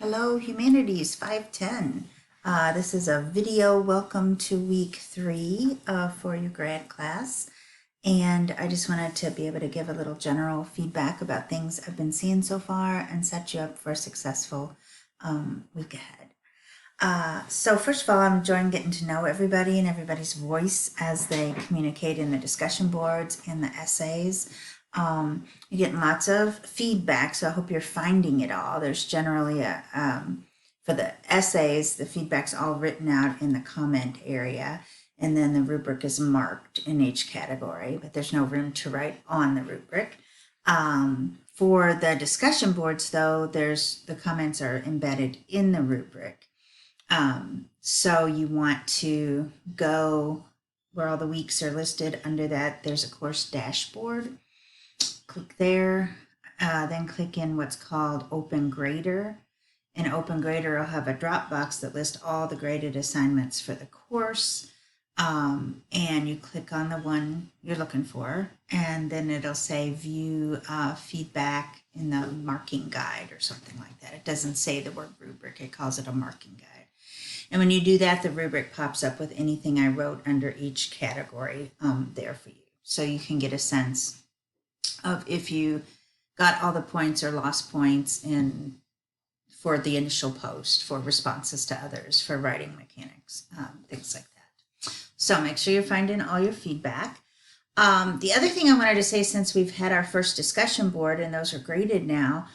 Hello, Humanities 510. This is a video welcome to week 3 for your grad class. And I just wanted to be able to give a little general feedback about things I've been seeing so far and set you up for a successful week ahead. So first of all, I'm enjoying getting to know everybody and everybody's voice as they communicate in the discussion boards and the essays. You're getting lots of feedback, so I hope you're finding it all. There's generally for the essays, the feedback's all written out in the comment area, and then the rubric is marked in each category, but there's no room to write on the rubric. For the discussion boards, though, the comments are embedded in the rubric. So you want to go where all the weeks are listed. Under that, there's a course dashboard. Click there, then click in what's called Open Grader. In Open Grader, I'll have a drop box that lists all the graded assignments for the course. And you click on the one you're looking for, and then it'll say view feedback in the marking guide or something like that. It doesn't say the word rubric, it calls it a marking guide. And when you do that, the rubric pops up with anything I wrote under each category there for you. So you can get a sense of if you got all the points or lost points for the initial post, for responses to others, for writing mechanics, things like that. So make sure you're finding all your feedback. The other thing I wanted to say, since we've had our first discussion board and those are graded now,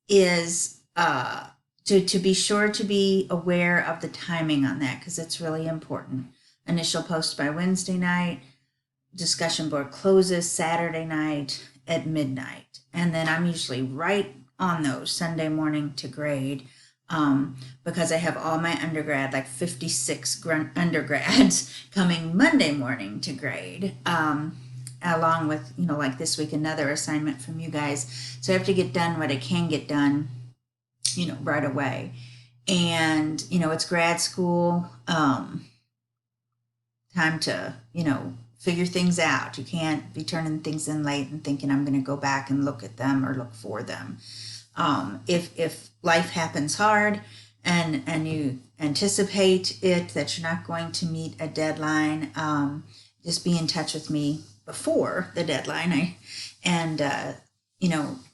is to be sure to be aware of the timing on that, because it's really important. Initial post by Wednesday night, discussion board closes Saturday night at midnight. And then I'm usually right on those Sunday morning to grade, because I have all my undergrad, like 56 undergrads coming Monday morning to grade, along with, like this week, another assignment from you guys. So I have to get done what I can get done, right away. And, it's grad school, time to, figure things out. You can't be turning things in late and thinking I'm going to go back and look at them or look for them. If life happens hard and you anticipate it, that you're not going to meet a deadline, just be in touch with me before the deadline.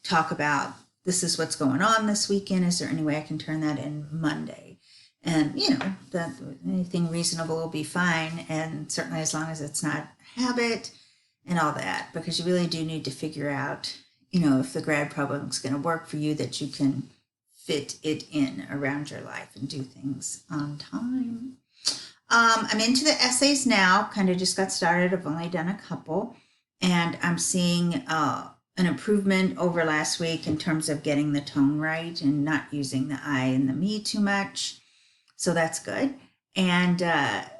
Talk about, this is what's going on this weekend. Is there any way I can turn that in Monday? And, that anything reasonable will be fine. And certainly as long as it's not habit and all that, because you really do need to figure out, if the grad program is going to work for you, that you can fit it in around your life and do things on time. I'm into the essays now, kind of just got started. I've only done a couple, and I'm seeing an improvement over last week in terms of getting the tone right and not using the I and the me too much. So that's good. And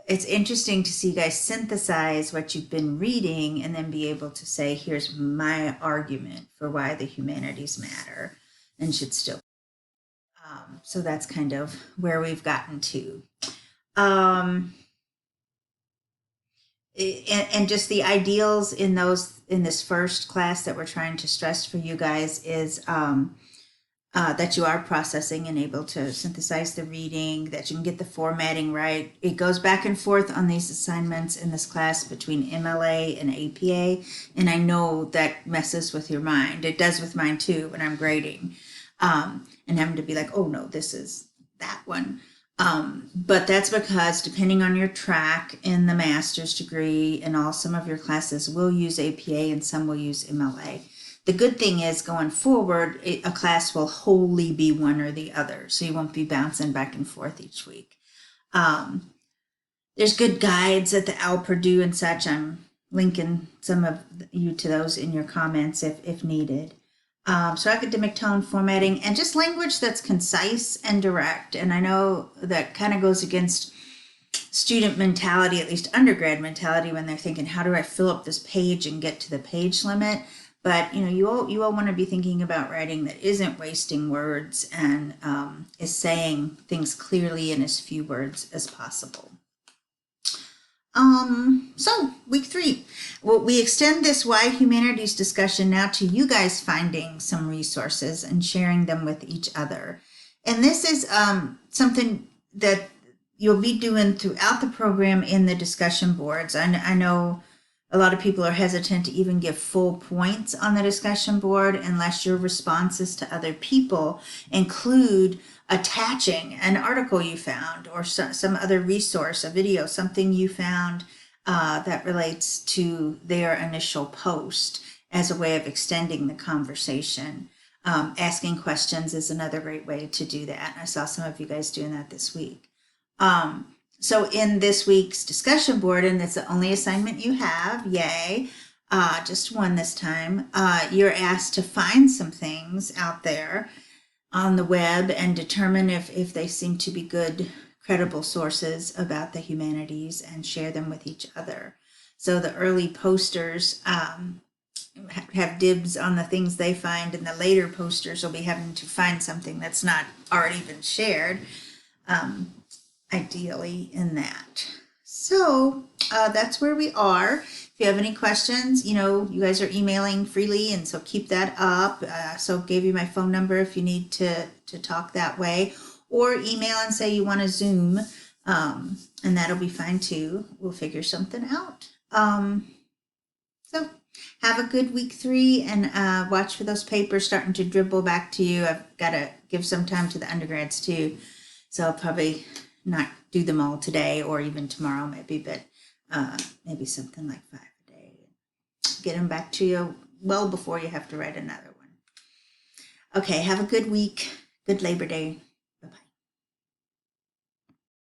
it's interesting to see you guys synthesize what you've been reading and then be able to say, here's my argument for why the humanities matter and should still. So that's kind of where we've gotten to. And just the ideals in this first class that we're trying to stress for you guys is that you are processing and able to synthesize the reading, that you can get the formatting right. It goes back and forth on these assignments in this class between MLA and APA, and I know that messes with your mind. It does with mine too when I'm grading, and having to be like, oh no, this is that one. But that's because depending on your track in the master's degree and all, some of your classes will use APA and some will use MLA. The good thing is, going forward, a class will wholly be one or the other, so you won't be bouncing back and forth each week. There's good guides at the Al Purdue and such. I'm linking some of you to those in your comments if needed. So academic tone, formatting, and just language that's concise and direct. And I know that kind of goes against student mentality, at least undergrad mentality, when they're thinking, how do I fill up this page and get to the page limit? But, you all want to be thinking about writing that isn't wasting words and is saying things clearly in as few words as possible. So week 3, well, we extend this Why Humanities discussion now to you guys finding some resources and sharing them with each other. And this is something that you'll be doing throughout the program in the discussion boards. I know a lot of people are hesitant to even give full points on the discussion board unless your responses to other people include attaching an article you found or some other resource, a video, something you found that relates to their initial post as a way of extending the conversation. Asking questions is another great way to do that. I saw some of you guys doing that this week. So in this week's discussion board, and it's the only assignment you have, yay, just one this time, you're asked to find some things out there on the web and determine if they seem to be good, credible sources about the humanities and share them with each other. So the early posters have dibs on the things they find, and the later posters will be having to find something that's not already been shared, ideally in that. So that's where we are. If you have any questions, you guys are emailing freely, and so keep that up. So gave you my phone number if you need to talk that way, or email and say you want to Zoom, and that'll be fine too. We'll figure something out. So have a good week 3, and watch for those papers starting to dribble back to you. I've got to give some time to the undergrads too, so I'll probably not do them all today or even tomorrow maybe, but maybe something like 5 a day. Get them back to you well before you have to write another one. Okay, have a good week. Good Labor Day.